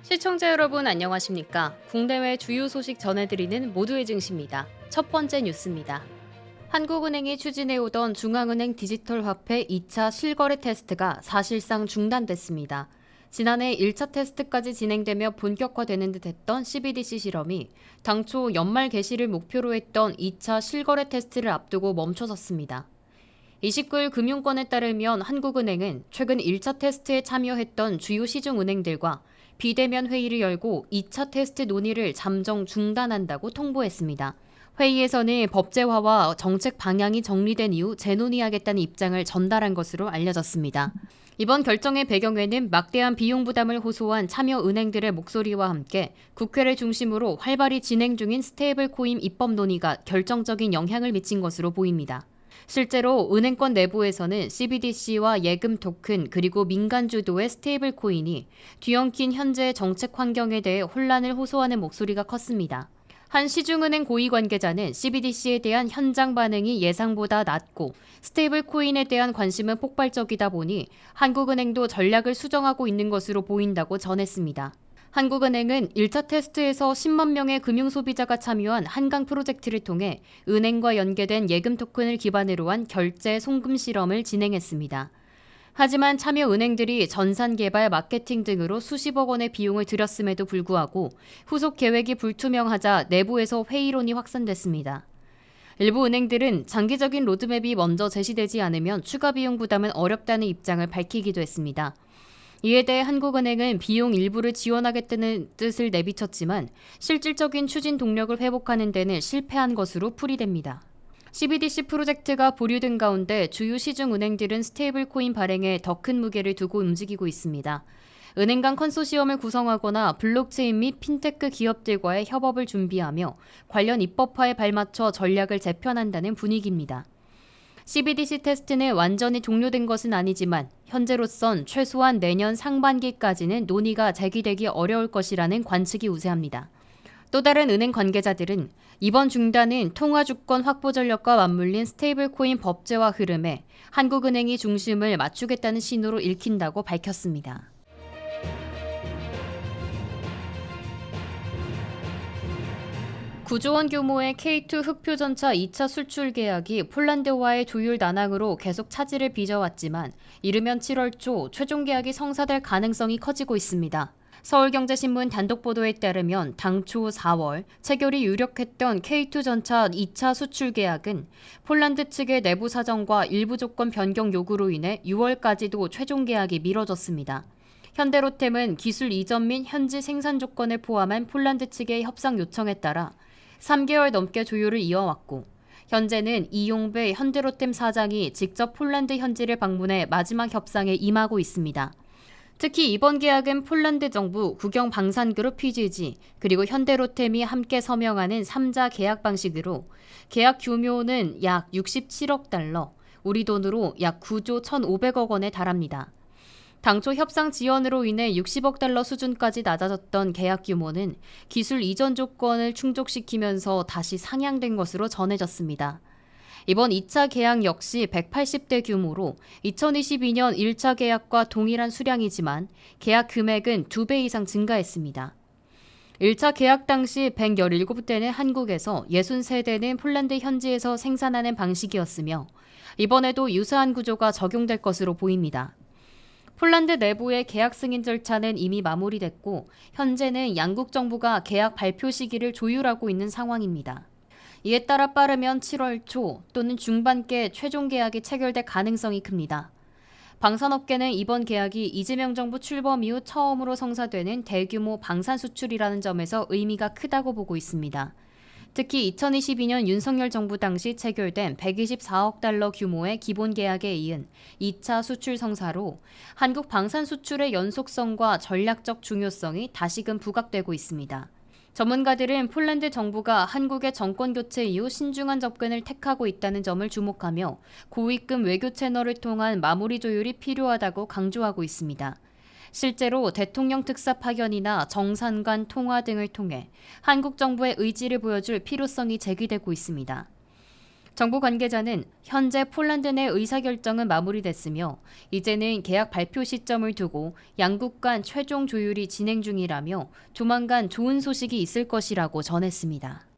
시청자 여러분 안녕하십니까? 국내외 주요 소식 전해드리는 모두의 증시입니다. 첫 번째 뉴스입니다. 한국은행이 추진해오던 중앙은행 디지털 화폐 2차 실거래 테스트가 사실상 중단됐습니다. 지난해 1차 테스트까지 진행되며 본격화되는 듯했던 CBDC 실험이 당초 연말 개시를 목표로 했던 2차 실거래 테스트를 앞두고 멈춰섰습니다. 29일 금융권에 따르면 한국은행은 최근 1차 테스트에 참여했던 주요 시중은행들과 비대면 회의를 열고 2차 테스트 논의를 잠정 중단한다고 통보했습니다. 회의에서는 법제화와 정책 방향이 정리된 이후 재논의하겠다는 입장을 전달한 것으로 알려졌습니다. 이번 결정의 배경에는 막대한 비용 부담을 호소한 참여 은행들의 목소리와 함께 국회를 중심으로 활발히 진행 중인 스테이블 코인 입법 논의가 결정적인 영향을 미친 것으로 보입니다. 실제로 은행권 내부에서는 CBDC와 예금 토큰 그리고 민간 주도의 스테이블 코인이 뒤엉킨 현재의 정책 환경에 대해 혼란을 호소하는 목소리가 컸습니다. 한 시중은행 고위 관계자는 CBDC에 대한 현장 반응이 예상보다 낮고 스테이블 코인에 대한 관심은 폭발적이다 보니 한국은행도 전략을 수정하고 있는 것으로 보인다고 전했습니다. 한국은행은 1차 테스트에서 10만 명의 금융소비자가 참여한 한강 프로젝트를 통해 은행과 연계된 예금 토큰을 기반으로 한 결제 송금 실험을 진행했습니다. 하지만 참여 은행들이 전산 개발, 마케팅 등으로 수십억 원의 비용을 들였음에도 불구하고 후속 계획이 불투명하자 내부에서 회의론이 확산됐습니다. 일부 은행들은 장기적인 로드맵이 먼저 제시되지 않으면 추가 비용 부담은 어렵다는 입장을 밝히기도 했습니다. 이에 대해 한국은행은 비용 일부를 지원하겠다는 뜻을 내비쳤지만 실질적인 추진 동력을 회복하는 데는 실패한 것으로 풀이됩니다. CBDC 프로젝트가 보류된 가운데 주요 시중은행들은 스테이블 코인 발행에 더 큰 무게를 두고 움직이고 있습니다. 은행 간 컨소시엄을 구성하거나 블록체인 및 핀테크 기업들과의 협업을 준비하며 관련 입법화에 발맞춰 전략을 재편한다는 분위기입니다. CBDC 테스트는 완전히 종료된 것은 아니지만 현재로선 최소한 내년 상반기까지는 논의가 제기되기 어려울 것이라는 관측이 우세합니다. 또 다른 은행 관계자들은 이번 중단은 통화 주권 확보 전략과 맞물린 스테이블 코인 법제화 흐름에 한국은행이 중심을 맞추겠다는 신호로 읽힌다고 밝혔습니다. (9조 원) 규모의 K2 흑표전차 2차 수출 계약이 폴란드와의 조율 난항으로 계속 차질을 빚어왔지만 이르면 7월 초 최종 계약이 성사될 가능성이 커지고 있습니다. 서울경제신문 단독 보도에 따르면 당초 4월 체결이 유력했던 K2 전차 2차 수출 계약은 폴란드 측의 내부 사정과 일부 조건 변경 요구로 인해 6월까지도 최종 계약이 미뤄졌습니다. 현대로템은 기술 이전 및 현지 생산 조건을 포함한 폴란드 측의 협상 요청에 따라 3개월 넘게 조율을 이어왔고 현재는 이용배 현대로템 사장이 직접 폴란드 현지를 방문해 마지막 협상에 임하고 있습니다. 특히 이번 계약은 폴란드 정부, 국영방산그룹 PGG, 그리고 현대로템이 함께 서명하는 3자 계약 방식으로 계약 규모는 약 67억 달러, 우리 돈으로 약 9조 1,500억 원에 달합니다. 당초 협상 지연으로 인해 60억 달러 수준까지 낮아졌던 계약 규모는 기술 이전 조건을 충족시키면서 다시 상향된 것으로 전해졌습니다. 이번 2차 계약 역시 180대 규모로 2022년 1차 계약과 동일한 수량이지만 계약 금액은 2배 이상 증가했습니다. 1차 계약 당시 117대는 한국에서 63대는 폴란드 현지에서 생산하는 방식이었으며 이번에도 유사한 구조가 적용될 것으로 보입니다. 폴란드 내부의 계약 승인 절차는 이미 마무리됐고 현재는 양국 정부가 계약 발표 시기를 조율하고 있는 상황입니다. 이에 따라 빠르면 7월 초 또는 중반께 최종 계약이 체결될 가능성이 큽니다. 방산업계는 이번 계약이 이재명 정부 출범 이후 처음으로 성사되는 대규모 방산 수출이라는 점에서 의미가 크다고 보고 있습니다. 특히 2022년 윤석열 정부 당시 체결된 124억 달러 규모의 기본 계약에 이은 2차 수출 성사로 한국 방산 수출의 연속성과 전략적 중요성이 다시금 부각되고 있습니다. 전문가들은 폴란드 정부가 한국의 정권 교체 이후 신중한 접근을 택하고 있다는 점을 주목하며 고위급 외교 채널을 통한 마무리 조율이 필요하다고 강조하고 있습니다. 실제로 대통령 특사 파견이나 정상 간 통화 등을 통해 한국 정부의 의지를 보여줄 필요성이 제기되고 있습니다. 정부 관계자는 현재 폴란드 내 의사결정은 마무리됐으며 이제는 계약 발표 시점을 두고 양국 간 최종 조율이 진행 중이라며 조만간 좋은 소식이 있을 것이라고 전했습니다.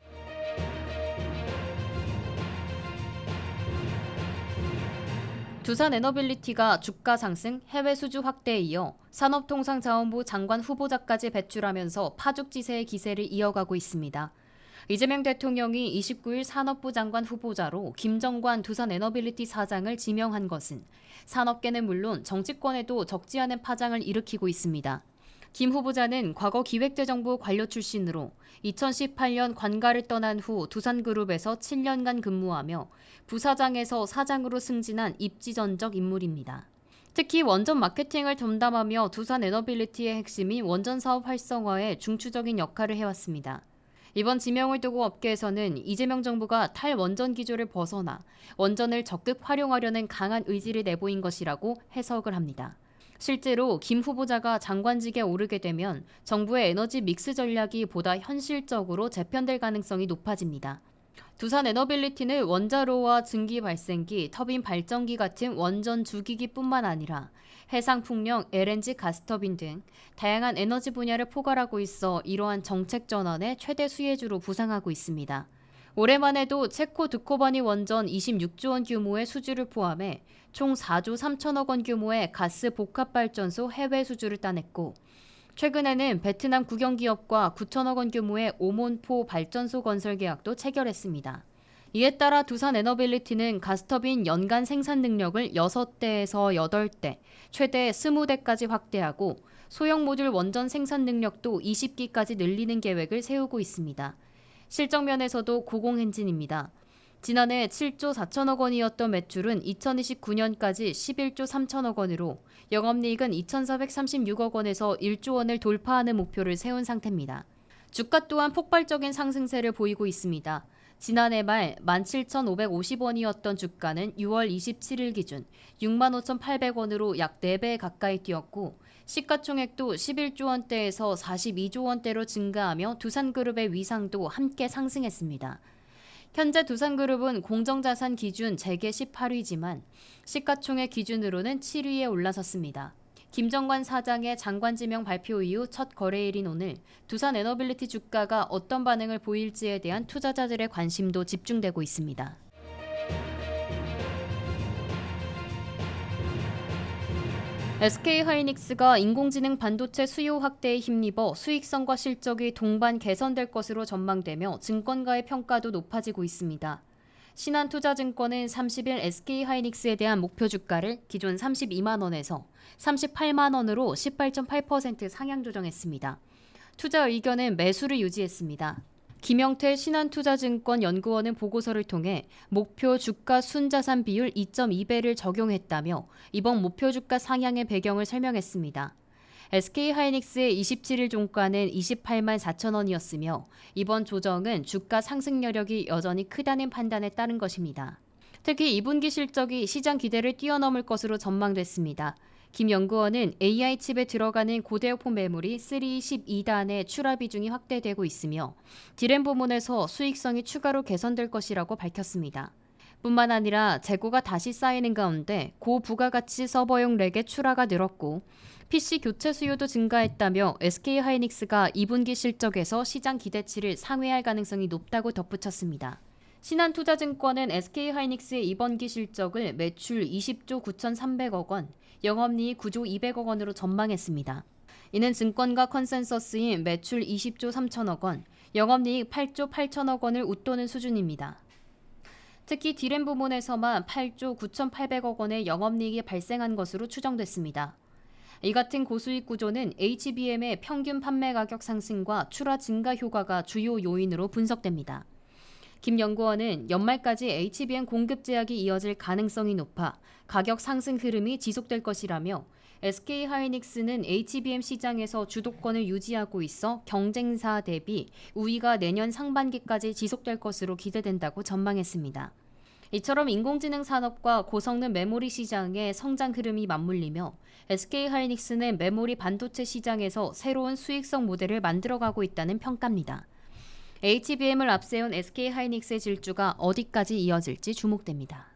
두산에너빌리티가 주가 상승, 해외 수주 확대에 이어 산업통상자원부 장관 후보자까지 배출하면서 파죽지세의 기세를 이어가고 있습니다. 이재명 대통령이 29일 산업부 장관 후보자로 김정관 두산에너빌리티 사장을 지명한 것은 산업계는 물론 정치권에도 적지 않은 파장을 일으키고 있습니다. 김 후보자는 과거 기획재정부 관료 출신으로 2018년 관가를 떠난 후 두산그룹에서 7년간 근무하며 부사장에서 사장으로 승진한 입지전적 인물입니다. 특히 원전 마케팅을 전담하며 두산에너빌리티의 핵심인 원전 사업 활성화에 중추적인 역할을 해왔습니다. 이번 지명을 두고 업계에서는 이재명 정부가 탈원전 기조를 벗어나 원전을 적극 활용하려는 강한 의지를 내보인 것이라고 해석을 합니다. 실제로 김 후보자가 장관직에 오르게 되면 정부의 에너지 믹스 전략이 보다 현실적으로 재편될 가능성이 높아집니다. 두산에너빌리티는 원자로와 증기 발생기, 터빈 발전기 같은 원전 주기기뿐만 아니라 해상풍력, LNG 가스터빈 등 다양한 에너지 분야를 포괄하고 있어 이러한 정책 전환의 최대 수혜주로 부상하고 있습니다. 올해만 해도 체코 드코바니 원전 26조 원 규모의 수주를 포함해 총 4조 3천억 원 규모의 가스 복합발전소 해외 수주를 따냈고 최근에는 베트남 국영기업과 9천억 원 규모의 오몬포 발전소 건설 계약도 체결했습니다. 이에 따라 두산에너빌리티는 가스터빈 연간 생산 능력을 6대에서 8대, 최대 20대까지 확대하고 소형 모듈 원전 생산 능력도 20기까지 늘리는 계획을 세우고 있습니다. 실적 면에서도 고공행진입니다. 지난해 7조 4천억 원이었던 매출은 2029년까지 11조 3천억 원으로 영업이익은 2,436억 원에서 1조 원을 돌파하는 목표를 세운 상태입니다. 주가 또한 폭발적인 상승세를 보이고 있습니다. 지난해 말 17,550원이었던 주가는 6월 27일 기준 65,800원으로 약 4배 가까이 뛰었고 시가총액도 11조 원대에서 42조 원대로 증가하며 두산그룹의 위상도 함께 상승했습니다. 현재 두산그룹은 공정자산 기준 재계 18위지만 시가총액 기준으로는 7위에 올라섰습니다. 김정관 사장의 장관 지명 발표 이후 첫 거래일인 오늘 두산에너빌리티 주가가 어떤 반응을 보일지에 대한 투자자들의 관심도 집중되고 있습니다. SK하이닉스가 인공지능 반도체 수요 확대에 힘입어 수익성과 실적이 동반 개선될 것으로 전망되며 증권가의 평가도 높아지고 있습니다. 신한투자증권은 30일 SK하이닉스에 대한 목표 주가를 기존 32만 원에서 38만 원으로 18.8% 상향 조정했습니다. 투자 의견은 매수를 유지했습니다. 김영태 신한투자증권 연구원은 보고서를 통해 목표 주가 순자산 비율 2.2배를 적용했다며 이번 목표 주가 상향의 배경을 설명했습니다. SK하이닉스의 27일 종가는 28만 4천 원이었으며 이번 조정은 주가 상승 여력이 여전히 크다는 판단에 따른 것입니다. 특히 2분기 실적이 시장 기대를 뛰어넘을 것으로 전망됐습니다. 김 연구원은 AI 칩에 들어가는 고대역폭 메모리 312단의 출하 비중이 확대되고 있으며 디램 부문에서 수익성이 추가로 개선될 것이라고 밝혔습니다. 뿐만 아니라 재고가 다시 쌓이는 가운데 고부가가치 서버용 렉의 출하가 늘었고 PC 교체 수요도 증가했다며 SK하이닉스가 2분기 실적에서 시장 기대치를 상회할 가능성이 높다고 덧붙였습니다. 신한투자증권은 SK하이닉스의 이번기 실적을 매출 20조 9,300억 원, 영업이익 9조 200억 원으로 전망했습니다. 이는 증권가 컨센서스인 매출 20조 3천억 원, 영업이익 8조 8천억 원을 웃도는 수준입니다. 특히 디램 부문에서만 8조 9,800억 원의 영업이익이 발생한 것으로 추정됐습니다. 이 같은 고수익 구조는 HBM의 평균 판매 가격 상승과 출하 증가 효과가 주요 요인으로 분석됩니다. 김 연구원은 연말까지 HBM 공급 제약이 이어질 가능성이 높아 가격 상승 흐름이 지속될 것이라며 SK하이닉스는 HBM 시장에서 주도권을 유지하고 있어 경쟁사 대비 우위가 내년 상반기까지 지속될 것으로 기대된다고 전망했습니다. 이처럼 인공지능 산업과 고성능 메모리 시장의 성장 흐름이 맞물리며 SK하이닉스는 메모리 반도체 시장에서 새로운 수익성 모델을 만들어가고 있다는 평가입니다. HBM을 앞세운 SK하이닉스의 질주가 어디까지 이어질지 주목됩니다.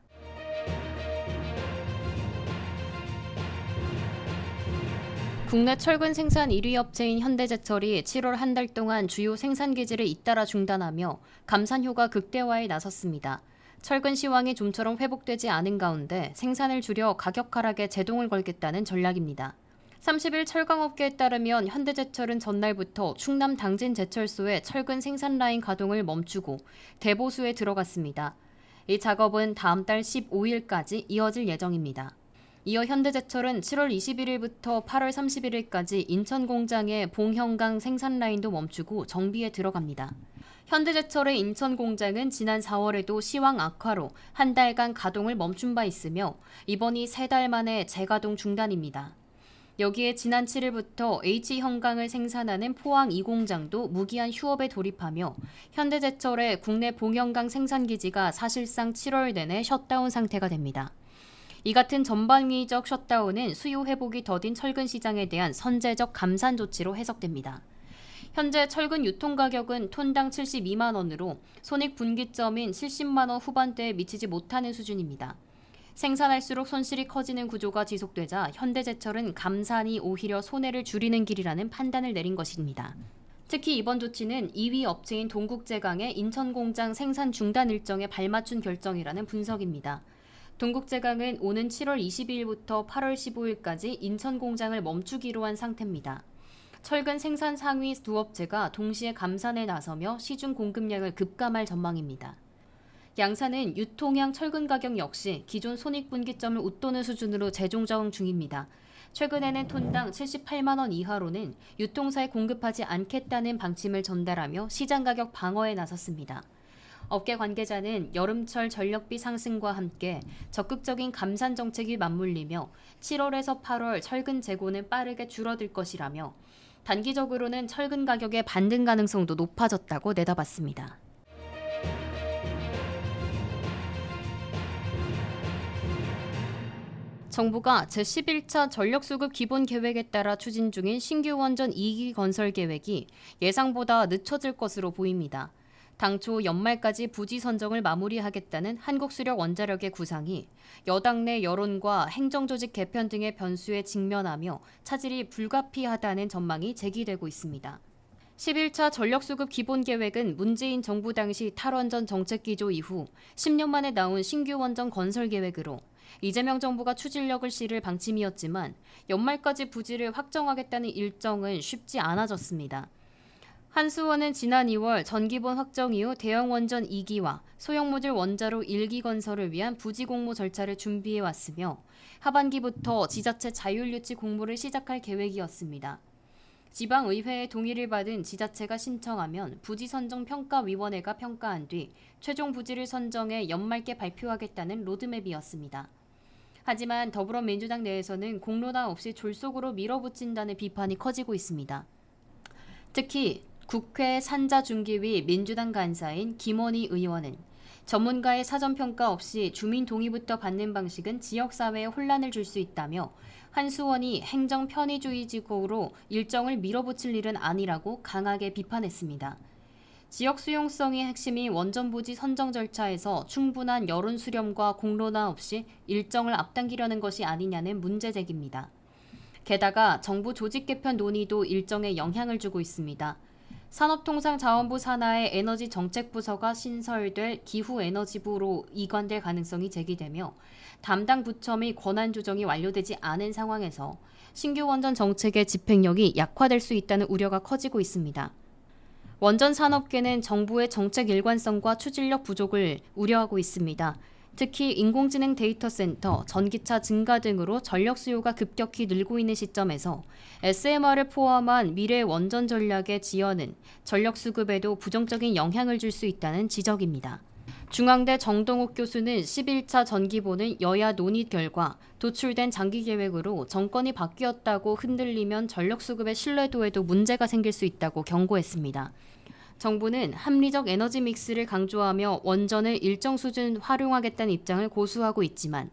국내 철근 생산 1위 업체인 현대제철이 7월 한 달 동안 주요 생산 기지를 잇따라 중단하며 감산효과 극대화에 나섰습니다. 철근 시황이 좀처럼 회복되지 않은 가운데 생산을 줄여 가격 하락에 제동을 걸겠다는 전략입니다. 30일 철강업계에 따르면 현대제철은 전날부터 충남 당진제철소의 철근 생산 라인 가동을 멈추고 대보수에 들어갔습니다. 이 작업은 다음 달 15일까지 이어질 예정입니다. 이어 현대제철은 7월 21일부터 8월 31일까지 인천 공장의 봉형강 생산 라인도 멈추고 정비에 들어갑니다. 현대제철의 인천 공장은 지난 4월에도 시황 악화로 한 달간 가동을 멈춘 바 있으며 이번이 3달 만에 재가동 중단입니다. 여기에 지난 7일부터 H형강을 생산하는 포항 2공장도 무기한 휴업에 돌입하며 현대제철의 국내 봉형강 생산기지가 사실상 7월 내내 셧다운 상태가 됩니다. 이 같은 전방위적 셧다운은 수요 회복이 더딘 철근 시장에 대한 선제적 감산 조치로 해석됩니다. 현재 철근 유통 가격은 톤당 72만 원으로 손익분기점인 70만 원 후반대에 미치지 못하는 수준입니다. 생산할수록 손실이 커지는 구조가 지속되자 현대제철은 감산이 오히려 손해를 줄이는 길이라는 판단을 내린 것입니다. 특히 이번 조치는 2위 업체인 동국제강의 인천공장 생산 중단 일정에 발맞춘 결정이라는 분석입니다. 동국제강은 오는 7월 22일부터 8월 15일까지 인천 공장을 멈추기로 한 상태입니다. 철근 생산 상위 두 업체가 동시에 감산에 나서며 시중 공급량을 급감할 전망입니다. 양사는 유통형 철근 가격 역시 기존 손익분기점을 웃도는 수준으로 재조정 중입니다. 최근에는 톤당 78만 원 이하로는 유통사에 공급하지 않겠다는 방침을 전달하며 시장 가격 방어에 나섰습니다. 업계 관계자는 여름철 전력비 상승과 함께 적극적인 감산 정책이 맞물리며 7월에서 8월 철근 재고는 빠르게 줄어들 것이라며 단기적으로는 철근 가격의 반등 가능성도 높아졌다고 내다봤습니다. 정부가 제11차 전력수급 기본계획에 따라 추진 중인 신규 원전 2기 건설 계획이 예상보다 늦춰질 것으로 보입니다. 당초 연말까지 부지 선정을 마무리하겠다는 한국수력원자력의 구상이 여당 내 여론과 행정조직 개편 등의 변수에 직면하며 차질이 불가피하다는 전망이 제기되고 있습니다. 11차 전력수급 기본계획은 문재인 정부 당시 탈원전 정책기조 이후 10년 만에 나온 신규 원전 건설 계획으로 이재명 정부가 추진력을 실을 방침이었지만 연말까지 부지를 확정하겠다는 일정은 쉽지 않아졌습니다. 한수원은 지난 2월 전기본 확정 이후 대형 원전 2기와 소형 모듈 원자로 1기 건설을 위한 부지 공모 절차를 준비해 왔으며 하반기부터 지자체 자율유치 공모를 시작할 계획이었습니다. 지방의회의 동의를 받은 지자체가 신청하면 부지선정평가위원회가 평가한 뒤 최종 부지를 선정해 연말께 발표하겠다는 로드맵이었습니다. 하지만 더불어민주당 내에서는 공론화 없이 졸속으로 밀어붙인다는 비판이 커지고 있습니다. 특히 국회 산자중기위 민주당 간사인 김원희 의원은 전문가의 사전평가 없이 주민 동의부터 받는 방식은 지역사회에 혼란을 줄 수 있다며 한수원이 행정 편의주의적으로 일정을 밀어붙일 일은 아니라고 강하게 비판했습니다. 지역 수용성이 핵심인 원전부지 선정 절차에서 충분한 여론 수렴과 공론화 없이 일정을 앞당기려는 것이 아니냐는 문제 제기입니다. 게다가 정부 조직 개편 논의도 일정에 영향을 주고 있습니다. 산업통상자원부 산하의 에너지정책부서가 신설될 기후에너지부로 이관될 가능성이 제기되며 담당 부처 및 권한 조정이 완료되지 않은 상황에서 신규 원전 정책의 집행력이 약화될 수 있다는 우려가 커지고 있습니다. 원전 산업계는 정부의 정책 일관성과 추진력 부족을 우려하고 있습니다. 특히 인공지능 데이터 센터, 전기차 증가 등으로 전력 수요가 급격히 늘고 있는 시점에서 SMR을 포함한 미래 원전 전략의 지연은 전력 수급에도 부정적인 영향을 줄 수 있다는 지적입니다. 중앙대 정동욱 교수는 11차 전기보는 여야 논의 결과 도출된 장기 계획으로 정권이 바뀌었다고 흔들리면 전력 수급의 신뢰도에도 문제가 생길 수 있다고 경고했습니다. 정부는 합리적 에너지 믹스를 강조하며 원전을 일정 수준 활용하겠다는 입장을 고수하고 있지만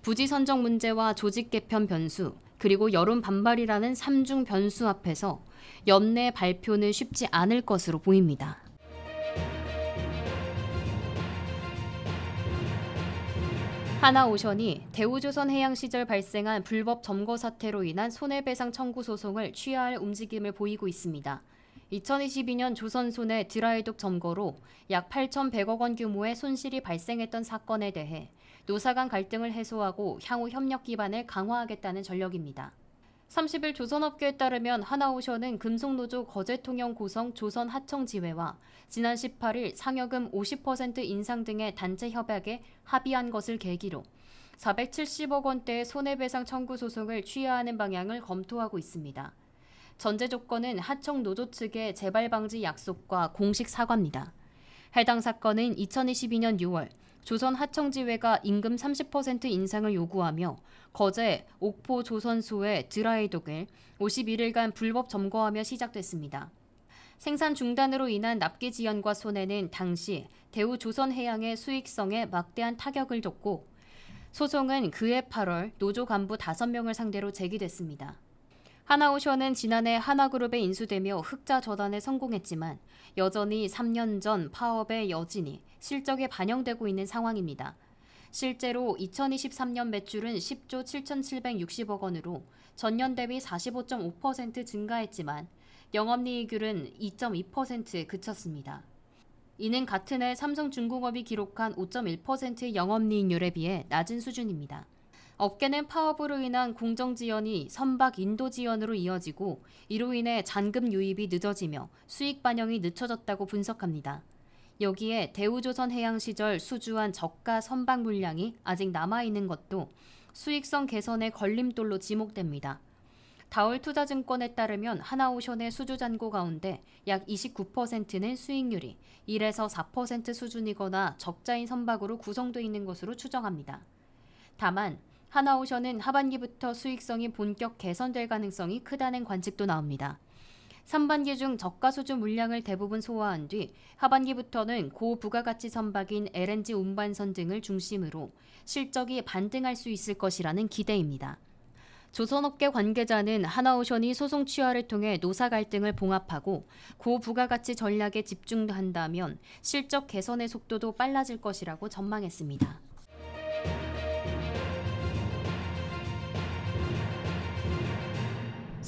부지 선정 문제와 조직 개편 변수, 그리고 여론 반발이라는 3중 변수 앞에서 연내 발표는 쉽지 않을 것으로 보입니다. 하나오션이 대우조선해양 시절 발생한 불법 점거 사태로 인한 손해배상 청구 소송을 취하할 움직임을 보이고 있습니다. 2022년 조선손해 드라이독 점거로 약 8,100억 원 규모의 손실이 발생했던 사건에 대해 노사 간 갈등을 해소하고 향후 협력 기반을 강화하겠다는 전력입니다. 30일 조선업계에 따르면 하나오션은 금속노조 거제통영 고성 조선하청지회와 지난 18일 상여금 50% 인상 등의 단체 협약에 합의한 것을 계기로 470억 원대의 손해배상 청구 소송을 취하하는 방향을 검토하고 있습니다. 전제 조건은 하청 노조 측의 재발 방지 약속과 공식 사과입니다. 해당 사건은 2022년 6월 조선 하청지회가 임금 30% 인상을 요구하며 거제, 옥포 조선소의 드라이독을 51일간 불법 점거하며 시작됐습니다. 생산 중단으로 인한 납기 지연과 손해는 당시 대우조선해양의 수익성에 막대한 타격을 줬고 소송은 그해 8월 노조 간부 5명을 상대로 제기됐습니다. 하나오션은 지난해 하나그룹에 인수되며 흑자 저단에 성공했지만 여전히 3년 전 파업의 여진이 실적에 반영되고 있는 상황입니다. 실제로 2023년 매출은 10조 7,760억 원으로 전년 대비 45.5% 증가했지만 영업이익률은 2.2% 그쳤습니다. 이는 같은 해 삼성중공업이 기록한 5.1%의 영업이익률에 비해 낮은 수준입니다. 업계는 파업으로 인한 공정 지연이 선박 인도 지연으로 이어지고 이로 인해 잔금 유입이 늦어지며 수익 반영이 늦춰졌다고 분석합니다. 여기에 대우조선해양 시절 수주한 저가 선박 물량이 아직 남아있는 것도 수익성 개선의 걸림돌로 지목됩니다. 다울투자증권에 따르면 하나오션의 수주 잔고 가운데 약 29%는 수익률이 1에서 4% 수준이거나 적자인 선박으로 구성되어 있는 것으로 추정합니다. 다만 하나오션은 하반기부터 수익성이 본격 개선될 가능성이 크다는 관측도 나옵니다. 상반기 중 저가 수주 물량을 대부분 소화한 뒤 하반기부터는 고부가가치 선박인 LNG 운반선 등을 중심으로 실적이 반등할 수 있을 것이라는 기대입니다. 조선업계 관계자는 하나오션이 소송 취하를 통해 노사 갈등을 봉합하고 고부가가치 전략에 집중한다면 실적 개선의 속도도 빨라질 것이라고 전망했습니다.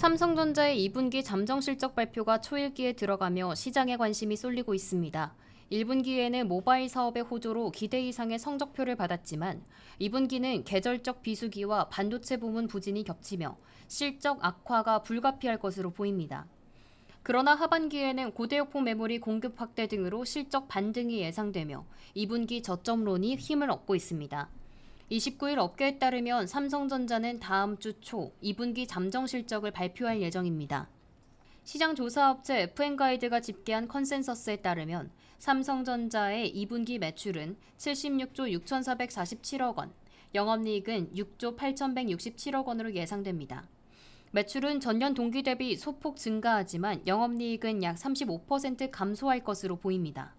삼성전자의 2분기 잠정 실적 발표가 초읽기에 들어가며 시장의 관심이 쏠리고 있습니다. 1분기에는 모바일 사업의 호조로 기대 이상의 성적표를 받았지만 2분기는 계절적 비수기와 반도체 부문 부진이 겹치며 실적 악화가 불가피할 것으로 보입니다. 그러나 하반기에는 고대역폭 메모리 공급 확대 등으로 실적 반등이 예상되며 2분기 저점론이 힘을 얻고 있습니다. 29일 업계에 따르면 삼성전자는 다음 주 초 2분기 잠정 실적을 발표할 예정입니다. 시장 조사업체 FN가이드가 집계한 컨센서스에 따르면 삼성전자의 2분기 매출은 76조 6,447억 원, 영업이익은 6조 8,167억 원으로 예상됩니다. 매출은 전년 동기 대비 소폭 증가하지만 영업이익은 약 35% 감소할 것으로 보입니다.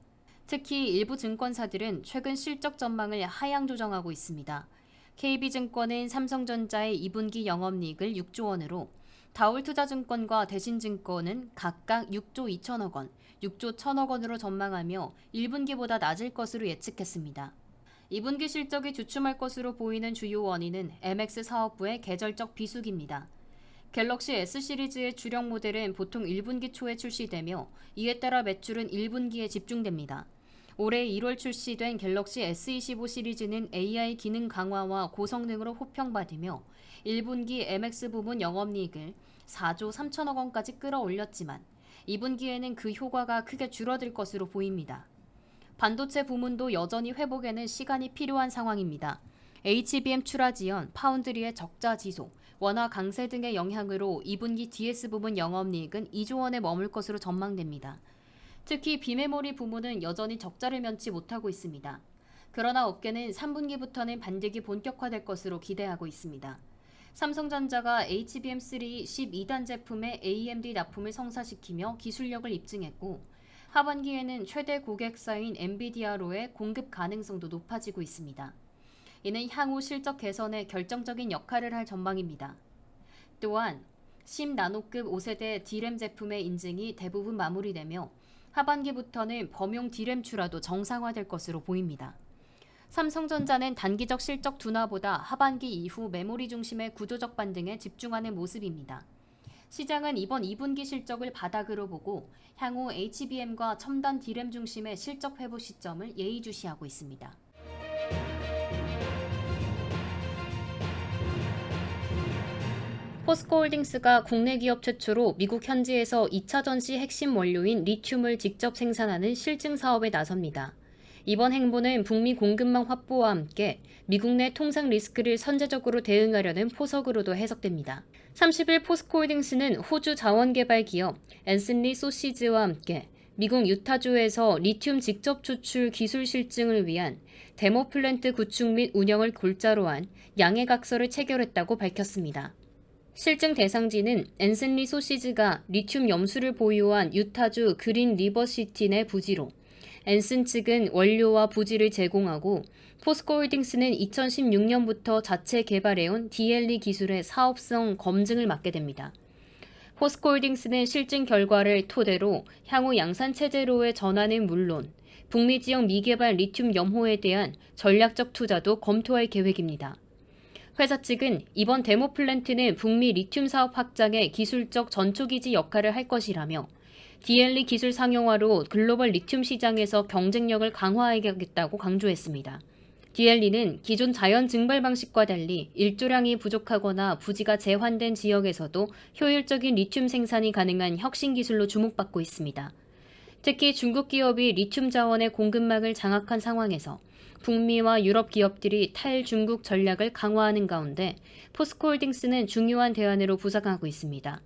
특히 일부 증권사들은 최근 실적 전망을 하향 조정하고 있습니다. KB증권은 삼성전자의 2분기 영업이익을 6조 원으로 다울투자증권과 대신증권은 각각 6조 2천억 원, 6조 1천억 원으로 전망하며 1분기보다 낮을 것으로 예측했습니다. 2분기 실적이 주춤할 것으로 보이는 주요 원인은 MX 사업부의 계절적 비수기입니다. 갤럭시 S 시리즈의 주력 모델은 보통 1분기 초에 출시되며 이에 따라 매출은 1분기에 집중됩니다. 올해 1월 출시된 갤럭시 S25 시리즈는 AI 기능 강화와 고성능으로 호평받으며 1분기 MX 부문 영업이익을 4조 3천억 원까지 끌어올렸지만 2분기에는 그 효과가 크게 줄어들 것으로 보입니다. 반도체 부문도 여전히 회복에는 시간이 필요한 상황입니다. HBM 출하 지연, 파운드리의 적자 지속, 원화 강세 등의 영향으로 2분기 DS 부문 영업이익은 2조 원에 머물 것으로 전망됩니다. 특히 비메모리 부문은 여전히 적자를 면치 못하고 있습니다. 그러나 업계는 3분기부터는 반등이 본격화될 것으로 기대하고 있습니다. 삼성전자가 HBM3 12단 제품의 AMD 납품을 성사시키며 기술력을 입증했고 하반기에는 최대 고객사인 엔비디아로의 공급 가능성도 높아지고 있습니다. 이는 향후 실적 개선에 결정적인 역할을 할 전망입니다. 또한 10나노급 5세대 D램 제품의 인증이 대부분 마무리되며 하반기부터는 범용 D램 출하도 정상화될 것으로 보입니다. 삼성전자는 단기적 실적 둔화보다 하반기 이후 메모리 중심의 구조적 반등에 집중하는 모습입니다. 시장은 이번 2분기 실적을 바닥으로 보고 향후 HBM과 첨단 D램 중심의 실적 회복 시점을 예의주시하고 있습니다. 포스코홀딩스가 국내 기업 최초로 미국 현지에서 2차 전지 핵심 원료인 리튬을 직접 생산하는 실증 사업에 나섭니다. 이번 행보는 북미 공급망 확보와 함께 미국 내 통상 리스크를 선제적으로 대응하려는 포석으로도 해석됩니다. 30일 포스코홀딩스는 호주 자원개발 기업 앤슨리 소시즈와 함께 미국 유타주에서 리튬 직접 추출 기술 실증을 위한 데모 플랜트 구축 및 운영을 골자로 한 양해각서를 체결했다고 밝혔습니다. 실증 대상지는 앤슨리 소시즈가 리튬 염수를 보유한 유타주 그린 리버시티 내 부지로 앤슨 측은 원료와 부지를 제공하고 포스코홀딩스는 2016년부터 자체 개발해온 DLE 기술의 사업성 검증을 맡게 됩니다. 포스코홀딩스는 실증 결과를 토대로 향후 양산체제로의 전환은 물론 북미 지역 미개발 리튬 염호에 대한 전략적 투자도 검토할 계획입니다. 회사 측은 이번 데모 플랜트는 북미 리튬 사업 확장의 기술적 전초기지 역할을 할 것이라며 DLE 기술 상용화로 글로벌 리튬 시장에서 경쟁력을 강화하겠다고 강조했습니다. DLE는 기존 자연 증발 방식과 달리 일조량이 부족하거나 부지가 제한된 지역에서도 효율적인 리튬 생산이 가능한 혁신 기술로 주목받고 있습니다. 특히 중국 기업이 리튬 자원의 공급망을 장악한 상황에서 북미와 유럽 기업들이 탈중국 전략을 강화하는 가운데 포스코홀딩스는 중요한 대안으로 부상하고 있습니다.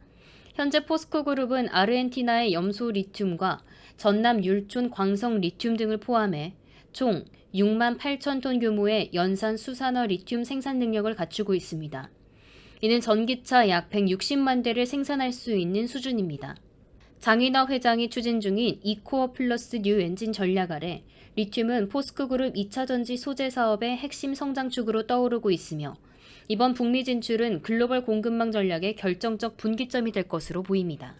현재 포스코그룹은 아르헨티나의 염소 리튬과 전남 율촌 광성 리튬 등을 포함해 총 6만 8천 톤 규모의 연산 수산화 리튬 생산 능력을 갖추고 있습니다. 이는 전기차 약 160만 대를 생산할 수 있는 수준입니다. 장인화 회장이 추진 중인 이코어 플러스 뉴 엔진 전략 아래 리튬은 포스코그룹 2차 전지 소재 사업의 핵심 성장축으로 떠오르고 있으며 이번 북미 진출은 글로벌 공급망 전략의 결정적 분기점이 될 것으로 보입니다.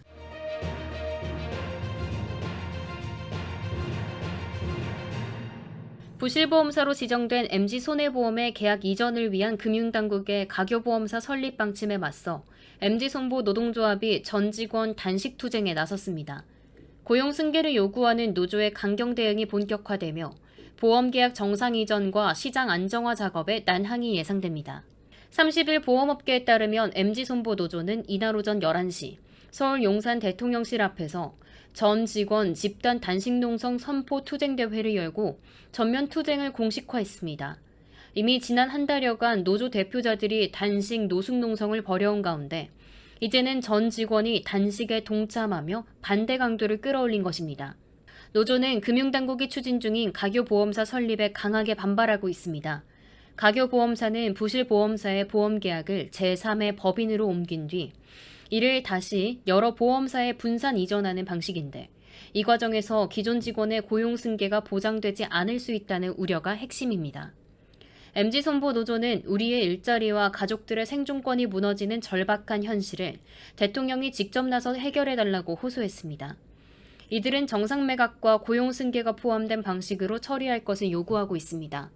부실보험사로 지정된 MG손해보험의 계약 이전을 위한 금융당국의 가교보험사 설립 방침에 맞서 MG손보 노동조합이 전 직원 단식 투쟁에 나섰습니다. 고용 승계를 요구하는 노조의 강경 대응이 본격화되며 보험계약 정상 이전과 시장 안정화 작업에 난항이 예상됩니다. 30일 보험업계에 따르면 MG손보 노조는 이날 오전 11시 서울 용산 대통령실 앞에서 전 직원 집단 단식농성 선포 투쟁대회를 열고 전면 투쟁을 공식화했습니다. 이미 지난 한 달여간 노조 대표자들이 단식 노숙농성을 벌여온 가운데 이제는 전 직원이 단식에 동참하며 반대 강도를 끌어올린 것입니다. 노조는 금융당국이 추진 중인 가교보험사 설립에 강하게 반발하고 있습니다. 가교보험사는 부실보험사의 보험계약을 제3의 법인으로 옮긴 뒤 이를 다시 여러 보험사에 분산 이전하는 방식인데 이 과정에서 기존 직원의 고용 승계가 보장되지 않을 수 있다는 우려가 핵심입니다. MG손보 노조는 우리의 일자리와 가족들의 생존권이 무너지는 절박한 현실을 대통령이 직접 나서 해결해달라고 호소했습니다. 이들은 정상 매각과 고용 승계가 포함된 방식으로 처리할 것을 요구하고 있습니다.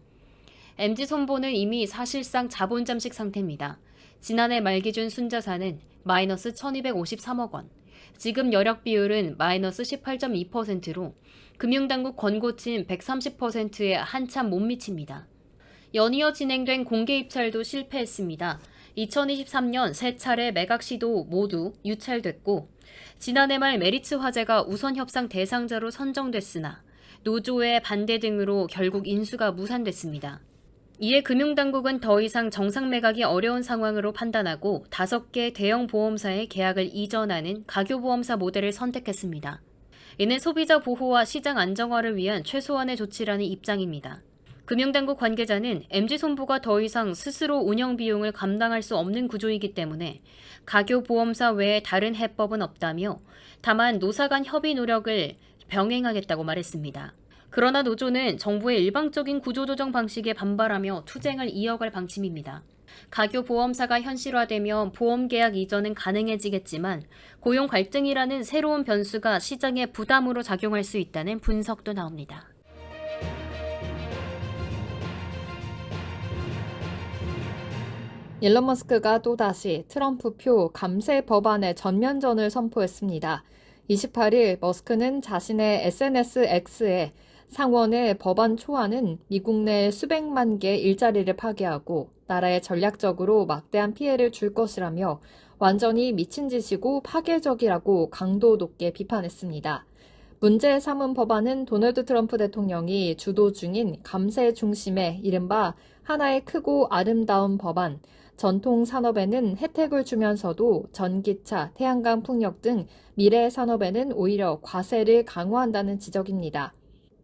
MG손보는 이미 사실상 자본 잠식 상태입니다. 지난해 말 기준 순자산은 마이너스 1253억 원, 지급 여력 비율은 마이너스 18.2%로 금융당국 권고치 130%에 한참 못 미칩니다. 연이어 진행된 공개 입찰도 실패했습니다. 2023년 3차례 매각 시도 모두 유찰됐고 지난해 말 메리츠 화재가 우선 협상 대상자로 선정됐으나 노조의 반대 등으로 결국 인수가 무산됐습니다. 이에 금융당국은 더 이상 정상 매각이 어려운 상황으로 판단하고 5개 대형 보험사의 계약을 이전하는 가교보험사 모델을 선택했습니다. 이는 소비자 보호와 시장 안정화를 위한 최소한의 조치라는 입장입니다. 금융당국 관계자는 MG손보가 더 이상 스스로 운영 비용을 감당할 수 없는 구조이기 때문에 가교보험사 외에 다른 해법은 없다며 다만 노사 간 협의 노력을 병행하겠다고 말했습니다. 그러나 노조는 정부의 일방적인 구조조정 방식에 반발하며 투쟁을 이어갈 방침입니다. 가교보험사가 현실화되면 보험계약 이전은 가능해지겠지만 고용 갈등이라는 새로운 변수가 시장에 부담으로 작용할 수 있다는 분석도 나옵니다. 일론 머스크가 또다시 트럼프표 감세 법안의 전면전을 선포했습니다. 28일 머스크는 자신의 SNS X에 상원의 법안 초안은 미국 내 수백만 개 일자리를 파괴하고 나라에 전략적으로 막대한 피해를 줄 것이라며 완전히 미친 짓이고 파괴적이라고 강도 높게 비판했습니다. 문제 삼은 법안은 도널드 트럼프 대통령이 주도 중인 감세 중심의 이른바 하나의 크고 아름다운 법안, 전통 산업에는 혜택을 주면서도 전기차, 태양광 풍력 등 미래 산업에는 오히려 과세를 강화한다는 지적입니다.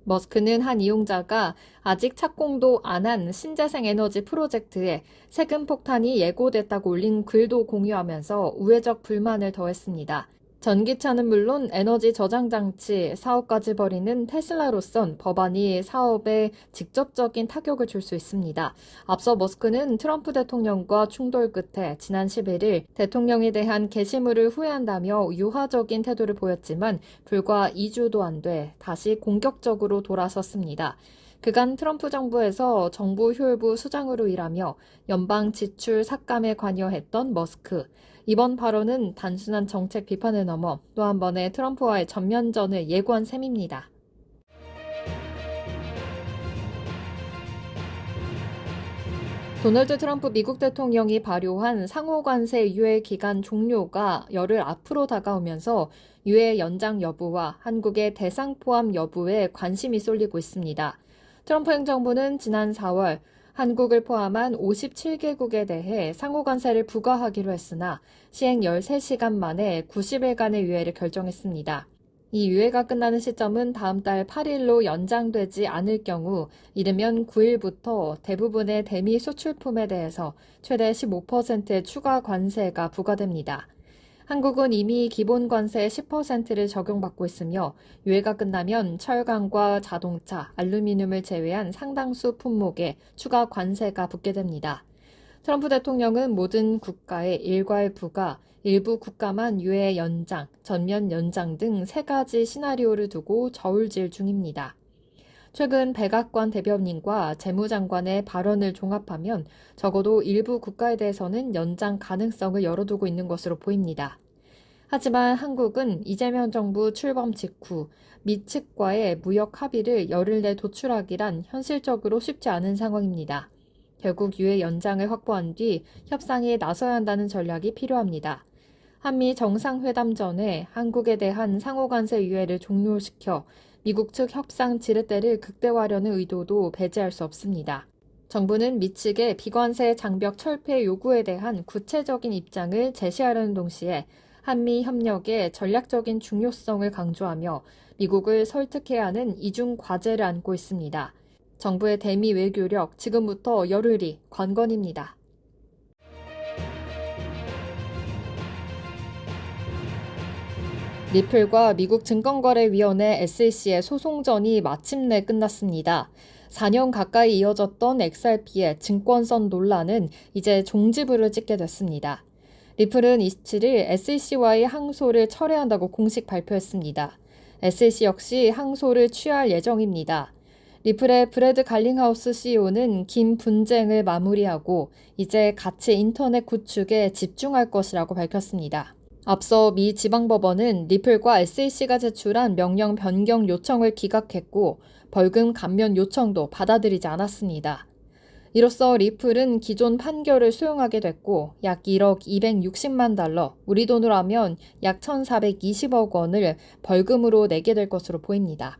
머스크는 한 이용자가 아직 착공도 안 한 신재생 에너지 프로젝트에 세금 폭탄이 예고됐다고 올린 글도 공유하면서 우회적 불만을 더했습니다. 전기차는 물론 에너지 저장 장치 사업까지 벌이는 테슬라로선 법안이 사업에 직접적인 타격을 줄 수 있습니다. 앞서 머스크는 트럼프 대통령과 충돌 끝에 지난 11일 대통령에 대한 게시물을 후회한다며 유화적인 태도를 보였지만 불과 2주도 안 돼 다시 공격적으로 돌아섰습니다. 그간 트럼프 정부에서 정부 효율부 수장으로 일하며 연방 지출 삭감에 관여했던 머스크. 이번 발언은 단순한 정책 비판을 넘어 또 한 번의 트럼프와의 전면전을 예고한 셈입니다. 도널드 트럼프 미국 대통령이 발효한 상호관세 유예 기간 종료가 열흘 앞으로 다가오면서 유예 연장 여부와 한국의 대상 포함 여부에 관심이 쏠리고 있습니다. 트럼프 행정부는 지난 4월 한국을 포함한 57개국에 대해 상호관세를 부과하기로 했으나 시행 13시간 만에 90일간의 유예를 결정했습니다. 이 유예가 끝나는 시점은 다음 달 8일로 연장되지 않을 경우 이르면 9일부터 대부분의 대미 수출품에 대해서 최대 15%의 추가 관세가 부과됩니다. 한국은 이미 기본 관세 10%를 적용받고 있으며 유예가 끝나면 철강과 자동차, 알루미늄을 제외한 상당수 품목에 추가 관세가 붙게 됩니다. 트럼프 대통령은 모든 국가의 일괄 부과, 일부 국가만 유예 연장, 전면 연장 등 3가지 시나리오를 두고 저울질 중입니다. 최근 백악관 대변인과 재무장관의 발언을 종합하면 적어도 일부 국가에 대해서는 연장 가능성을 열어두고 있는 것으로 보입니다. 하지만 한국은 이재명 정부 출범 직후 미 측과의 무역 합의를 열흘 내 도출하기란 현실적으로 쉽지 않은 상황입니다. 결국 유예 연장을 확보한 뒤 협상에 나서야 한다는 전략이 필요합니다. 한미 정상회담 전에 한국에 대한 상호관세 유예를 종료시켜 미국 측 협상 지렛대를 극대화하려는 의도도 배제할 수 없습니다. 정부는 미 측의 비관세 장벽 철폐 요구에 대한 구체적인 입장을 제시하려는 동시에 한미 협력의 전략적인 중요성을 강조하며 미국을 설득해야 하는 이중 과제를 안고 있습니다. 정부의 대미 외교력 지금부터 열흘이 관건입니다. 리플과 미국 증권거래위원회 SEC의 소송전이 마침내 끝났습니다. 4년 가까이 이어졌던 XRP의 증권선 논란은 이제 종지부를 찍게 됐습니다. 리플은 27일 SEC와의 항소를 철회한다고 공식 발표했습니다. SEC 역시 항소를 취할 예정입니다. 리플의 브래드 갈링하우스 CEO는 긴 분쟁을 마무리하고 이제 가치 인터넷 구축에 집중할 것이라고 밝혔습니다. 앞서 미 지방법원은 리플과 SEC가 제출한 명령 변경 요청을 기각했고 벌금 감면 요청도 받아들이지 않았습니다. 이로써 리플은 기존 판결을 수용하게 됐고 약 1억 260만 달러, 우리 돈으로 하면 약 1,420억 원을 벌금으로 내게 될 것으로 보입니다.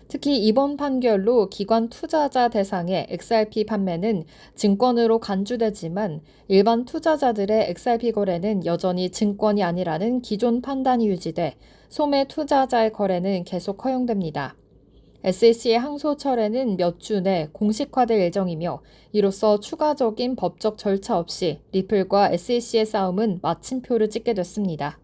특히 이번 판결로 기관 투자자 대상의 XRP 판매는 증권으로 간주되지만 일반 투자자들의 XRP 거래는 여전히 증권이 아니라는 기존 판단이 유지돼 소매 투자자의 거래는 계속 허용됩니다. SEC의 항소 철회는 몇 주 내 공식화될 예정이며 이로써 추가적인 법적 절차 없이 리플과 SEC의 싸움은 마침표를 찍게 됐습니다.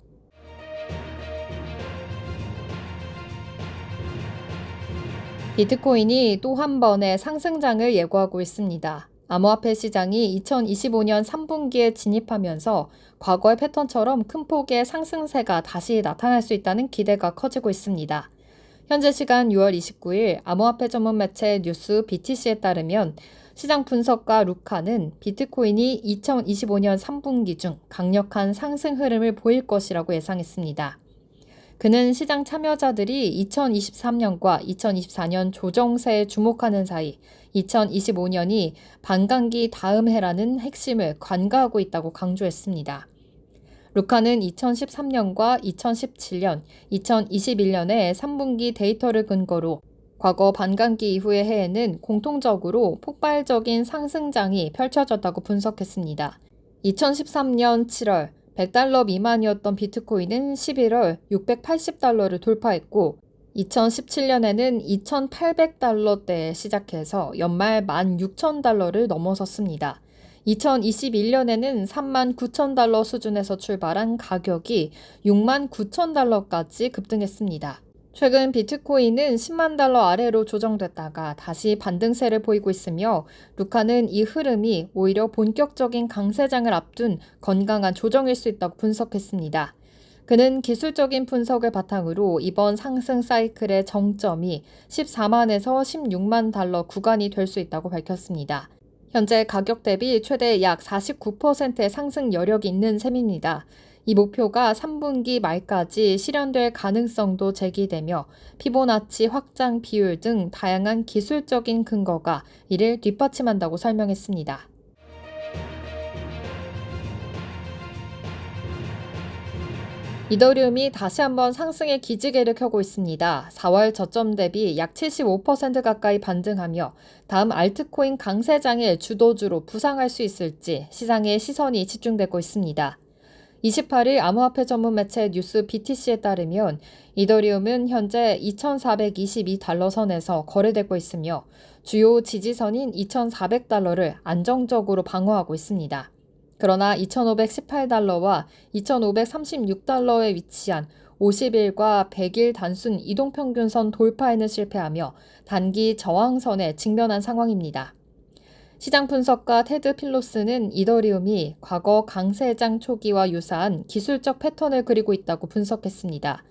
비트코인이 또 한 번의 상승장을 예고하고 있습니다. 암호화폐 시장이 2025년 3분기에 진입하면서 과거의 패턴처럼 큰 폭의 상승세가 다시 나타날 수 있다는 기대가 커지고 있습니다. 현재 시간 6월 29일 암호화폐 전문 매체 뉴스 BTC에 따르면 시장 분석가 루카는 비트코인이 2025년 3분기 중 강력한 상승 흐름을 보일 것이라고 예상했습니다. 그는 시장 참여자들이 2023년과 2024년 조정세에 주목하는 사이 2025년이 반감기 다음 해라는 핵심을 관가하고 있다고 강조했습니다. 루카는 2013년과 2017년, 2021년의 3분기 데이터를 근거로 과거 반감기 이후의 해에는 공통적으로 폭발적인 상승장이 펼쳐졌다고 분석했습니다. 2013년 7월 100달러 미만이었던 비트코인은 11월 680달러를 돌파했고 2017년에는 2,800달러대에 시작해서 연말 16,000달러를 넘어섰습니다. 2021년에는 39,000달러 수준에서 출발한 가격이 69,000달러까지 급등했습니다. 최근 비트코인은 10만 달러 아래로 조정됐다가 다시 반등세를 보이고 있으며 루카는 이 흐름이 오히려 본격적인 강세장을 앞둔 건강한 조정일 수 있다고 분석했습니다. 그는 기술적인 분석을 바탕으로 이번 상승 사이클의 정점이 14만에서 16만 달러 구간이 될 수 있다고 밝혔습니다. 현재 가격 대비 최대 약 49%의 상승 여력이 있는 셈입니다. 이 목표가 3분기 말까지 실현될 가능성도 제기되며 피보나치 확장 비율 등 다양한 기술적인 근거가 이를 뒷받침한다고 설명했습니다. 이더리움이 다시 한번 상승의 기지개를 켜고 있습니다. 4월 저점 대비 약 75% 가까이 반등하며 다음 알트코인 강세장의 주도주로 부상할 수 있을지 시장의 시선이 집중되고 있습니다. 28일 암호화폐 전문 매체 뉴스 BTC에 따르면 이더리움은 현재 2,422달러 선에서 거래되고 있으며 주요 지지선인 2,400달러를 안정적으로 방어하고 있습니다. 그러나 2,518달러와 2,536달러에 위치한 50일과 100일 단순 이동평균선 돌파에는 실패하며 단기 저항선에 직면한 상황입니다. 시장 분석가 테드 필로스는 이더리움이 과거 강세장 초기와 유사한 기술적 패턴을 그리고 있다고 분석했습니다.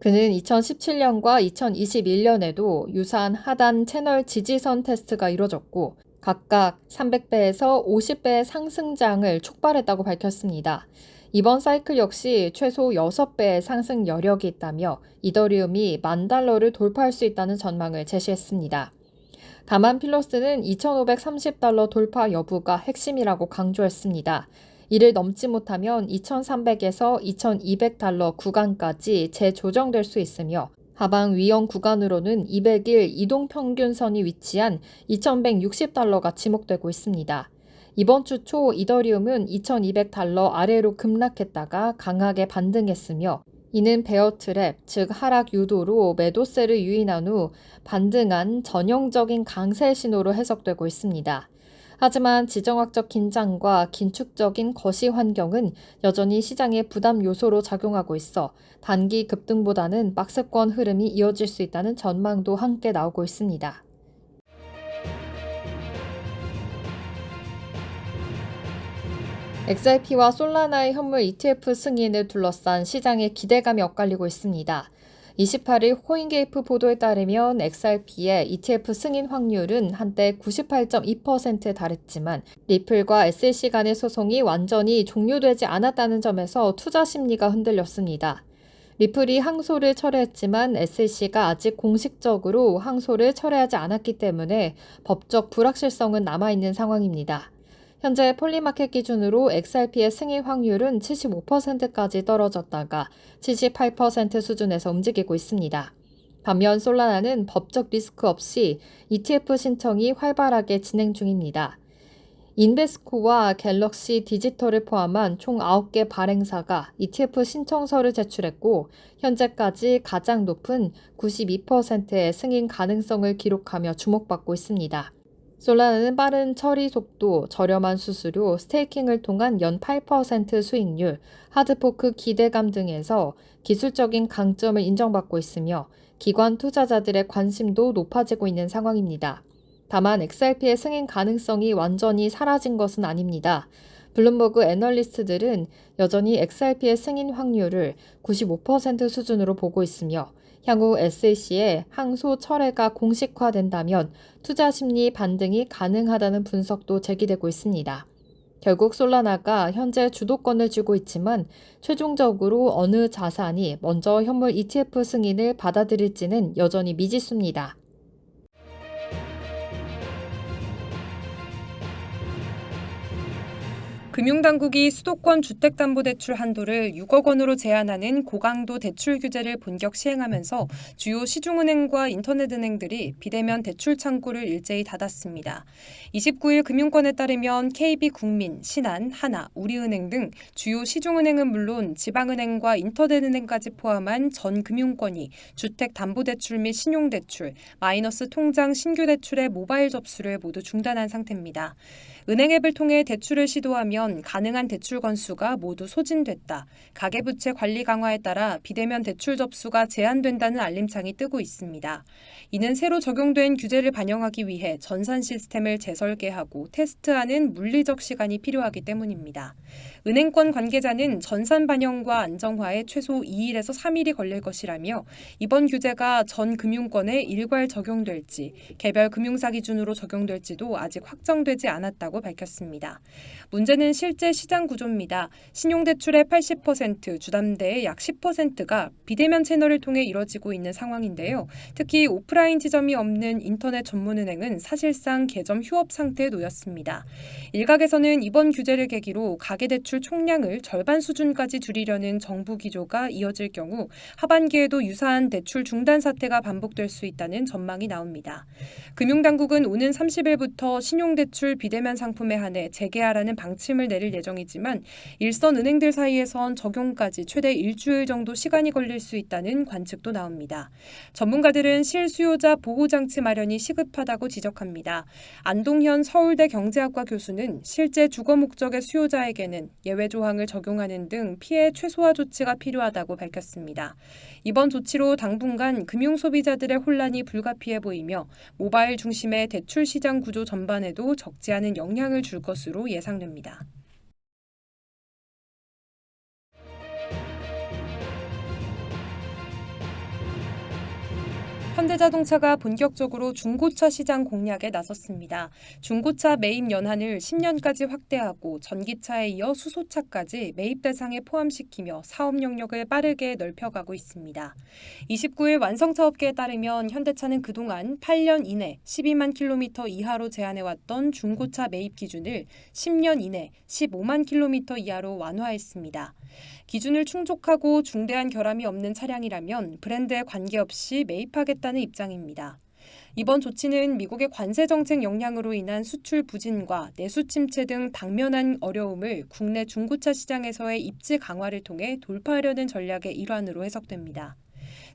그는 2017년과 2021년에도 유사한 하단 채널 지지선 테스트가 이뤄졌고 각각 300배에서 50배의 상승장을 촉발했다고 밝혔습니다. 이번 사이클 역시 최소 6배의 상승 여력이 있다며 이더리움이 10,000달러를 돌파할 수 있다는 전망을 제시했습니다. 다만 필로스는 2,530달러 돌파 여부가 핵심이라고 강조했습니다. 이를 넘지 못하면 2,300에서 2,200달러 구간까지 재조정될 수 있으며 하방 위험 구간으로는 200일 이동평균선이 위치한 2,160달러가 지목되고 있습니다. 이번 주 초 이더리움은 2,200달러 아래로 급락했다가 강하게 반등했으며 이는 베어 트랩, 즉 하락 유도로 매도세를 유인한 후 반등한 전형적인 강세 신호로 해석되고 있습니다. 하지만 지정학적 긴장과 긴축적인 거시 환경은 여전히 시장의 부담 요소로 작용하고 있어 단기 급등보다는 박스권 흐름이 이어질 수 있다는 전망도 함께 나오고 있습니다. XRP와 솔라나의 현물 ETF 승인을 둘러싼 시장의 기대감이 엇갈리고 있습니다. 28일 코인게이프 보도에 따르면 XRP의 ETF 승인 확률은 한때 98.2%에 달했지만 리플과 SEC 간의 소송이 완전히 종료되지 않았다는 점에서 투자 심리가 흔들렸습니다. 리플이 항소를 철회했지만 SEC가 아직 공식적으로 항소를 철회하지 않았기 때문에 법적 불확실성은 남아있는 상황입니다. 현재 폴리마켓 기준으로 XRP의 승인 확률은 75%까지 떨어졌다가 78% 수준에서 움직이고 있습니다. 반면 솔라나는 법적 리스크 없이 ETF 신청이 활발하게 진행 중입니다. 인베스코와 갤럭시 디지털을 포함한 총 9개 발행사가 ETF 신청서를 제출했고 현재까지 가장 높은 92%의 승인 가능성을 기록하며 주목받고 있습니다. 솔라나는 빠른 처리 속도, 저렴한 수수료, 스테이킹을 통한 연 8% 수익률, 하드포크 기대감 등에서 기술적인 강점을 인정받고 있으며 기관 투자자들의 관심도 높아지고 있는 상황입니다. 다만 XRP의 승인 가능성이 완전히 사라진 것은 아닙니다. 블룸버그 애널리스트들은 여전히 XRP의 승인 확률을 95% 수준으로 보고 있으며 향후 SEC의 항소 철회가 공식화된다면 투자 심리 반등이 가능하다는 분석도 제기되고 있습니다. 결국 솔라나가 현재 주도권을 쥐고 있지만 최종적으로 어느 자산이 먼저 현물 ETF 승인을 받아들일지는 여전히 미지수입니다. 금융당국이 수도권 주택담보대출 한도를 6억 원으로 제한하는 고강도 대출 규제를 본격 시행하면서 주요 시중은행과 인터넷은행들이 비대면 대출 창구를 일제히 닫았습니다. 29일 금융권에 따르면 KB국민, 신한, 하나, 우리은행 등 주요 시중은행은 물론 지방은행과 인터넷은행까지 포함한 전 금융권이 주택담보대출 및 신용대출, 마이너스 통장 신규 대출의 모바일 접수를 모두 중단한 상태입니다. 은행 앱을 통해 대출을 시도하면 가능한 대출 건수가 모두 소진됐다. 가계부채 관리 강화에 따라 비대면 대출 접수가 제한된다는 알림창이 뜨고 있습니다. 이는 새로 적용된 규제를 반영하기 위해 전산 시스템을 재설계하고 테스트하는 물리적 시간이 필요하기 때문입니다. 은행권 관계자는 전산 반영과 안정화에 최소 2일에서 3일이 걸릴 것이라며 이번 규제가 전 금융권에 일괄 적용될지 개별 금융사 기준으로 적용될지도 아직 확정되지 않았다고 밝혔습니다. 문제는 실제 시장 구조입니다. 신용대출의 80%, 주담대의 약 10%가 비대면 채널을 통해 이뤄지고 있는 상황인데요. 특히 오프라인 지점이 없는 인터넷 전문은행은 사실상 개점 휴업 상태에 놓였습니다. 일각에서는 이번 규제를 계기로 가계대출 총량을 절반 수준까지 줄이려는 정부 기조가 이어질 경우 하반기에도 유사한 대출 중단 사태가 반복될 수 있다는 전망이 나옵니다. 금융당국은 오는 30일부터 신용대출 비대면 상품에 한해 재개하라는 방침을 내릴 예정이지만 일선 은행들 사이에선 적용까지 최대 일주일 정도 시간이 걸릴 수 있다는 관측도 나옵니다. 전문가들은 실수요자 보호장치 마련이 시급하다고 지적합니다. 안동현 서울대 경제학과 교수는 실제 주거 목적의 수요자에게는 예외 조항을 적용하는 등 피해 최소화 조치가 필요하다고 밝혔습니다. 이번 조치로 당분간 금융 소비자들의 혼란이 불가피해 보이며 모바일 중심의 대출 시장 구조 전반에도 적지 않은 영향을 줄 것으로 예상됩니다. 현대자동차가 본격적으로 중고차 시장 공략에 나섰습니다. 중고차 매입 연한을 10년까지 확대하고 전기차에 이어 수소차까지 매입 대상에 포함시키며 사업 영역을 빠르게 넓혀가고 있습니다. 29일 완성차 업계에 따르면 현대차는 그동안 8년 이내 12만 킬로미터 이하로 제한해왔던 중고차 매입 기준을 10년 이내 15만 킬로미터 이하로 완화했습니다. 기준을 충족하고 중대한 결함이 없는 차량이라면 브랜드에 관계없이 매입하겠다는 입장입니다. 이번 조치는 미국의 관세 정책 영향으로 인한 수출 부진과 내수 침체 등 당면한 어려움을 국내 중고차 시장에서의 입지 강화를 통해 돌파하려는 전략의 일환으로 해석됩니다.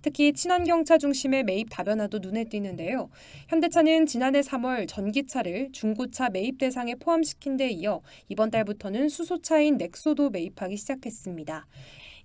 특히 친환경차 중심의 매입 다변화도 눈에 띄는데요. 현대차는 지난해 3월 전기차를 중고차 매입 대상에 포함시킨 데 이어 이번 달부터는 수소차인 넥소도 매입하기 시작했습니다.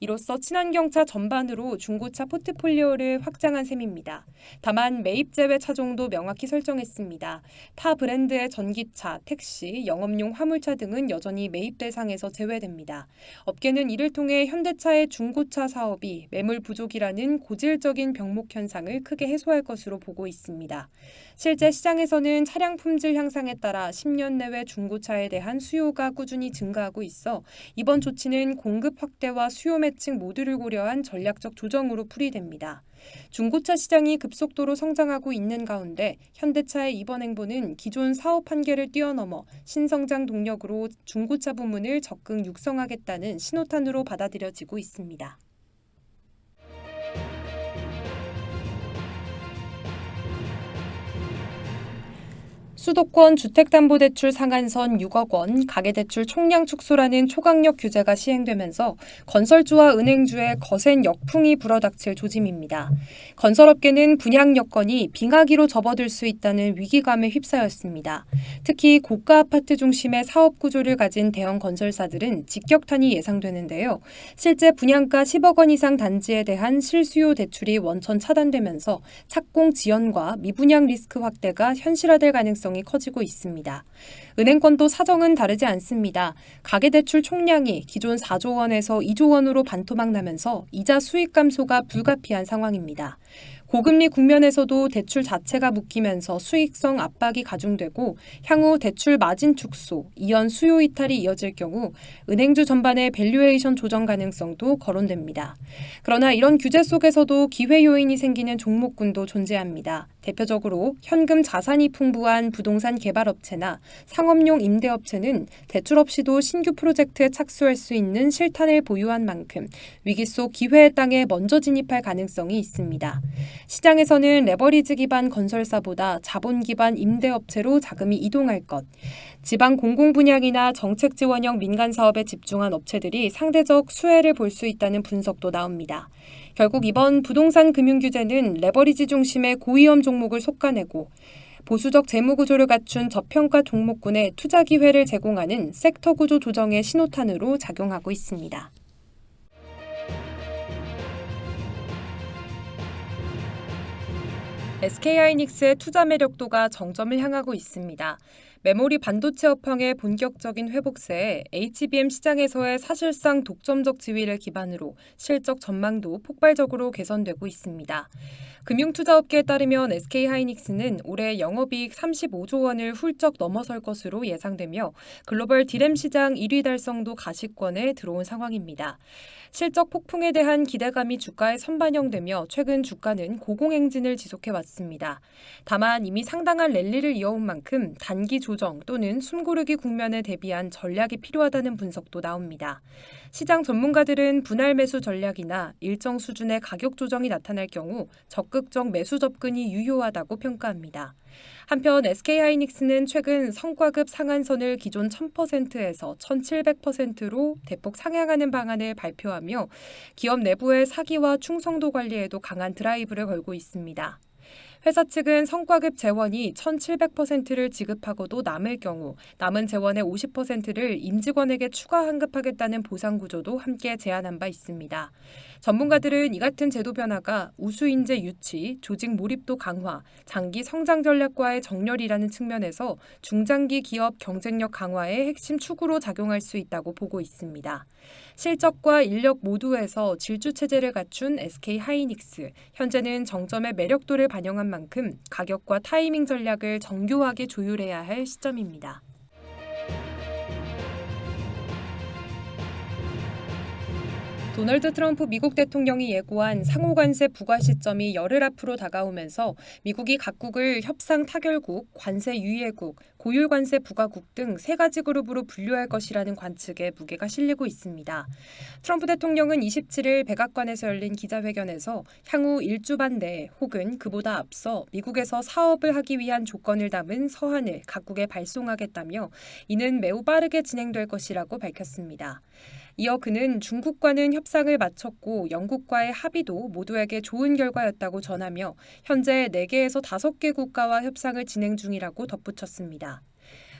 이로써 친환경차 전반으로 중고차 포트폴리오를 확장한 셈입니다. 다만 매입 제외 차종도 명확히 설정했습니다. 타 브랜드의 전기차, 택시, 영업용 화물차 등은 여전히 매입 대상에서 제외됩니다. 업계는 이를 통해 현대차의 중고차 사업이 매물 부족이라는 고질적인 병목 현상을 크게 해소할 것으로 보고 있습니다. 실제 시장에서는 차량 품질 향상에 따라 10년 내외 중고차에 대한 수요가 꾸준히 증가하고 있어 이번 조치는 공급 확대와 수요 매칭 모두를 고려한 전략적 조정으로 풀이됩니다. 중고차 시장이 급속도로 성장하고 있는 가운데 현대차의 이번 행보는 기존 사업 한계를 뛰어넘어 신성장 동력으로 중고차 부문을 적극 육성하겠다는 신호탄으로 받아들여지고 있습니다. 수도권 주택담보대출 상한선 6억 원, 가계대출 총량 축소라는 초강력 규제가 시행되면서 건설주와 은행주의 거센 역풍이 불어닥칠 조짐입니다. 건설업계는 분양 여건이 빙하기로 접어들 수 있다는 위기감에 휩싸였습니다. 특히 고가 아파트 중심의 사업 구조를 가진 대형 건설사들은 직격탄이 예상되는데요. 실제 분양가 10억 원 이상 단지에 대한 실수요 대출이 원천 차단되면서 착공 지연과 미분양 리스크 확대가 현실화될 가능성이 커지고 있습니다. 은행권도 사정은 다르지 않습니다. 가계대출 총량이 기존 4조 원에서 2조 원으로 반토막 나면서 이자 수익 감소가 불가피한 상황입니다. 고금리 국면에서도 대출 자체가 묶이면서 수익성 압박이 가중되고 향후 대출 마진 축소, 이연 수요 이탈이 이어질 경우 은행주 전반의 밸류에이션 조정 가능성도 거론됩니다. 그러나 이런 규제 속에서도 기회 요인이 생기는 종목군도 존재합니다. 대표적으로 현금 자산이 풍부한 부동산 개발업체나 상업용 임대업체는 대출 없이도 신규 프로젝트에 착수할 수 있는 실탄을 보유한 만큼 위기 속 기회의 땅에 먼저 진입할 가능성이 있습니다. 시장에서는 레버리지 기반 건설사보다 자본 기반 임대업체로 자금이 이동할 것, 지방 공공분양이나 정책 지원형 민간 사업에 집중한 업체들이 상대적 수혜를 볼 수 있다는 분석도 나옵니다. 결국 이번 부동산 금융규제는 레버리지 중심의 고위험 종목을 솎아내고 보수적 재무구조를 갖춘 저평가 종목군에 투자 기회를 제공하는 섹터 구조 조정의 신호탄으로 작용하고 있습니다. SK하이닉스의 투자 매력도가 정점을 향하고 있습니다. 메모리 반도체 업황의 본격적인 회복세에 HBM 시장에서의 사실상 독점적 지위를 기반으로 실적 전망도 폭발적으로 개선되고 있습니다. 금융투자업계에 따르면 SK하이닉스는 올해 영업이익 35조 원을 훌쩍 넘어설 것으로 예상되며 글로벌 디램 시장 1위 달성도 가시권에 들어온 상황입니다. 실적 폭풍에 대한 기대감이 주가에 선반영되며 최근 주가는 고공행진을 지속해왔습니다. 다만 이미 상당한 랠리를 이어온 만큼 단기 조정 또는 숨고르기 국면에 대비한 전략이 필요하다는 분석도 나옵니다. 시장 전문가들은 분할 매수 전략이나 일정 수준의 가격 조정이 나타날 경우 적극적 매수 접근이 유효하다고 평가합니다. 한편 SK하이닉스는 최근 성과급 상한선을 기존 1000%에서 1700%로 대폭 상향하는 방안을 발표하며 기업 내부의 사기와 충성도 관리에도 강한 드라이브를 걸고 있습니다. 회사 측은 성과급 재원이 1,700%를 지급하고도 남을 경우 남은 재원의 50%를 임직원에게 추가 환급하겠다는 보상 구조도 함께 제안한 바 있습니다. 전문가들은 이 같은 제도 변화가 우수인재 유치, 조직 몰입도 강화, 장기 성장 전략과의 정렬이라는 측면에서 중장기 기업 경쟁력 강화의 핵심 축으로 작용할 수 있다고 보고 있습니다. 실적과 인력 모두에서 질주체제를 갖춘 SK하이닉스, 현재는 정점의 매력도를 반영한 만큼 가격과 타이밍 전략을 정교하게 조율해야 할 시점입니다. 도널드 트럼프 미국 대통령이 예고한 상호관세 부과 시점이 열흘 앞으로 다가오면서 미국이 각국을 협상 타결국, 관세 유예국, 고율관세 부과국 등 세 가지 그룹으로 분류할 것이라는 관측에 무게가 실리고 있습니다. 트럼프 대통령은 27일 백악관에서 열린 기자회견에서 향후 일주 반 내에 혹은 그보다 앞서 미국에서 사업을 하기 위한 조건을 담은 서한을 각국에 발송하겠다며 이는 매우 빠르게 진행될 것이라고 밝혔습니다. 이어 그는 중국과는 협상을 마쳤고 영국과의 합의도 모두에게 좋은 결과였다고 전하며 현재 4개에서 5개 국가와 협상을 진행 중이라고 덧붙였습니다.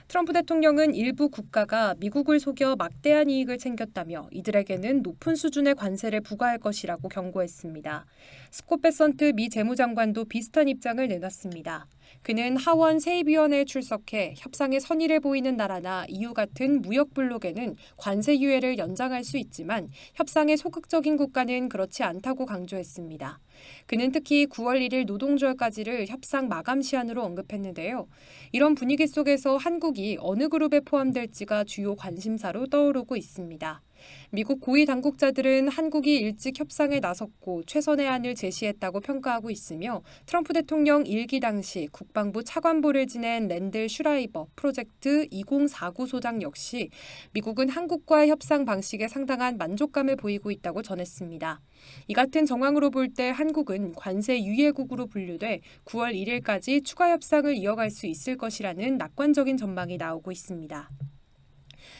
트럼프 대통령은 일부 국가가 미국을 속여 막대한 이익을 챙겼다며 이들에게는 높은 수준의 관세를 부과할 것이라고 경고했습니다. 스콧 베선트 미 재무장관도 비슷한 입장을 내놨습니다. 그는 하원 세입위원회에 출석해 협상에 선의를 보이는 나라나 EU 같은 무역 블록에는 관세 유예를 연장할 수 있지만 협상에 소극적인 국가는 그렇지 않다고 강조했습니다. 그는 특히 9월 1일 노동절까지를 협상 마감 시한으로 언급했는데요. 이런 분위기 속에서 한국이 어느 그룹에 포함될지가 주요 관심사로 떠오르고 있습니다. 미국 고위 당국자들은 한국이 일찍 협상에 나섰고 최선의 안을 제시했다고 평가하고 있으며 트럼프 대통령 일기 당시 국방부 차관보를 지낸 랜들 슈라이버 프로젝트 2049 소장 역시 미국은 한국과의 협상 방식에 상당한 만족감을 보이고 있다고 전했습니다. 이 같은 정황으로 볼 때 한국은 관세 유예국으로 분류돼 9월 1일까지 추가 협상을 이어갈 수 있을 것이라는 낙관적인 전망이 나오고 있습니다.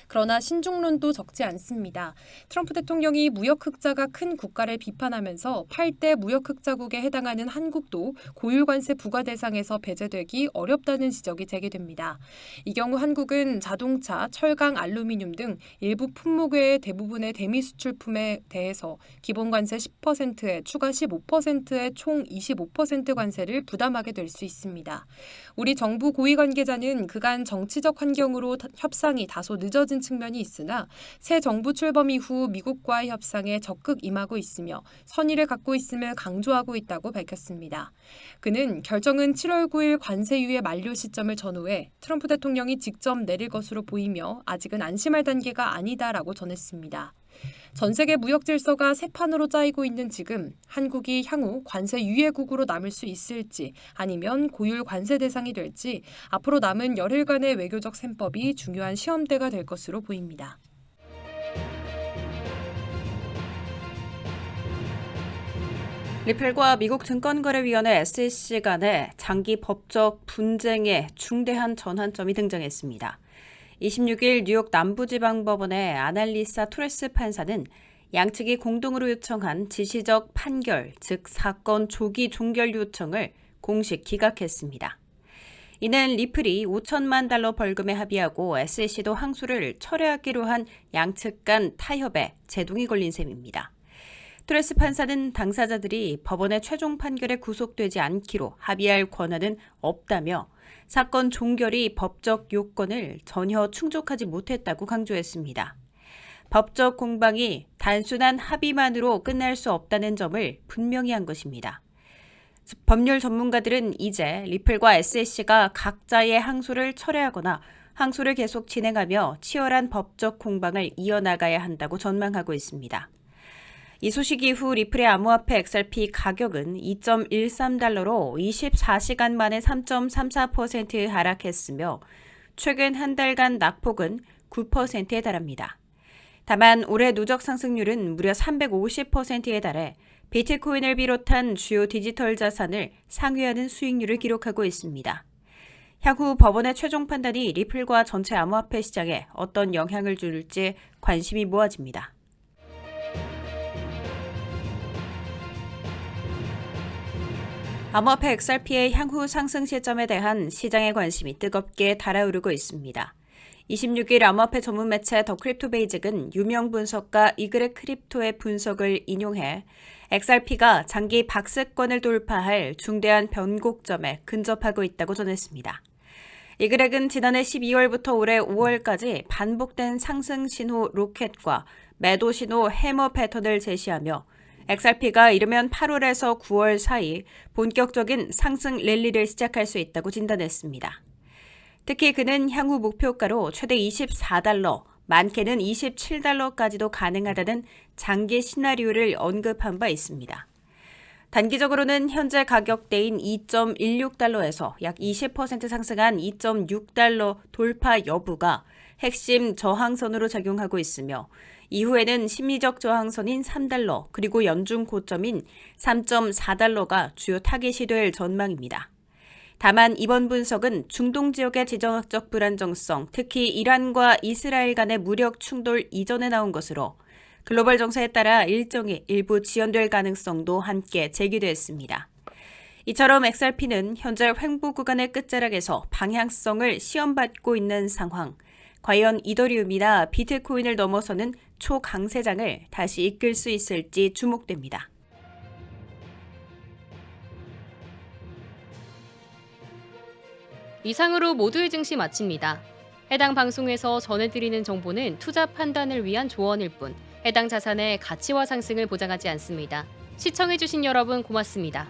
그러나 신중론도 적지 않습니다. 트럼프 대통령이 무역 흑자가 큰 국가를 비판하면서 8대 무역 흑자국에 해당하는 한국도 고율 관세 부과 대상에서 배제되기 어렵다는 지적이 제기됩니다. 이 경우 한국은 자동차, 철강, 알루미늄 등 일부 품목 외의 대부분의 대미 수출품에 대해서 기본 관세 10%에 추가 15%의 총 25% 관세를 부담하게 될 수 있습니다. 우리 정부 고위 관계자는 그간 정치적 환경으로 협상이 다소 늦어진 측면이 있으나 새 정부 출범 이후 미국과의 협상에 적극 임하고 있으며 선의를 갖고 있음을 강조하고 있다고 밝혔습니다. 그는 결정은 7월 9일 관세 유예 만료 시점을 전후해 트럼프 대통령이 직접 내릴 것으로 보이며 아직은 안심할 단계가 아니다라고 전했습니다. 전 세계 무역 질서가 새 판으로 짜이고 있는 지금 한국이 향후 관세 유예국으로 남을 수 있을지 아니면 고율 관세 대상이 될지 앞으로 남은 열흘간의 외교적 셈법이 중요한 시험대가 될 것으로 보입니다. 리플과 미국 증권거래위원회 SEC 간의 장기 법적 분쟁에 중대한 전환점이 등장했습니다. 26일 뉴욕 남부지방법원의 아날리사 토레스 판사는 양측이 공동으로 요청한 지시적 판결, 즉 사건 조기 종결 요청을 공식 기각했습니다. 이는 리플이 $5천만 벌금에 합의하고 SEC도 항소를 철회하기로 한 양측 간 타협에 제동이 걸린 셈입니다. 토레스 판사는 당사자들이 법원의 최종 판결에 구속되지 않기로 합의할 권한은 없다며 사건 종결이 법적 요건을 전혀 충족하지 못했다고 강조했습니다. 법적 공방이 단순한 합의만으로 끝날 수 없다는 점을 분명히 한 것입니다. 법률 전문가들은 이제 리플과 SEC가 각자의 항소를 철회하거나 항소를 계속 진행하며 치열한 법적 공방을 이어나가야 한다고 전망하고 있습니다. 이 소식 이후 리플의 암호화폐 XRP 가격은 $2.13로 24시간 만에 3.34% 하락했으며 최근 한 달간 낙폭은 9%에 달합니다. 다만 올해 누적 상승률은 무려 350%에 달해 비트코인을 비롯한 주요 디지털 자산을 상회하는 수익률을 기록하고 있습니다. 향후 법원의 최종 판단이 리플과 전체 암호화폐 시장에 어떤 영향을 줄지 관심이 모아집니다. 암호화폐 XRP의 향후 상승 시점에 대한 시장의 관심이 뜨겁게 달아오르고 있습니다. 26일 암호화폐 전문 매체 더 크립토 베이직은 유명 분석가 이그렉 크립토의 분석을 인용해 XRP가 장기 박스권을 돌파할 중대한 변곡점에 근접하고 있다고 전했습니다. 이그렉은 지난해 12월부터 올해 5월까지 반복된 상승 신호 로켓과 매도 신호 해머 패턴을 제시하며 XRP가 이르면 8월에서 9월 사이 본격적인 상승 랠리를 시작할 수 있다고 진단했습니다. 특히 그는 향후 목표가로 최대 $24, 많게는 $27까지도 가능하다는 장기 시나리오를 언급한 바 있습니다. 단기적으로는 현재 가격대인 $2.16에서 약 20% 상승한 $2.6 돌파 여부가 핵심 저항선으로 작용하고 있으며 이후에는 심리적 저항선인 $3 그리고 연중 고점인 $3.4가 주요 타깃이 될 전망입니다. 다만 이번 분석은 중동 지역의 지정학적 불안정성, 특히 이란과 이스라엘 간의 무력 충돌 이전에 나온 것으로 글로벌 정세에 따라 일정이 일부 지연될 가능성도 함께 제기됐습니다. 이처럼 XRP는 현재 횡보 구간의 끝자락에서 방향성을 시험받고 있는 상황, 과연 이더리움이나 비트코인을 넘어서는 초강세장을 다시 이끌 수 있을지 주목됩니다. 이상으로 모두의 증시 마칩니다. 해당 방송에서 전해드리는 정보는 투자 판단을 위한 조언일 뿐 해당 자산의 가치와 상승을 보장하지 않습니다. 시청해주신 여러분 고맙습니다.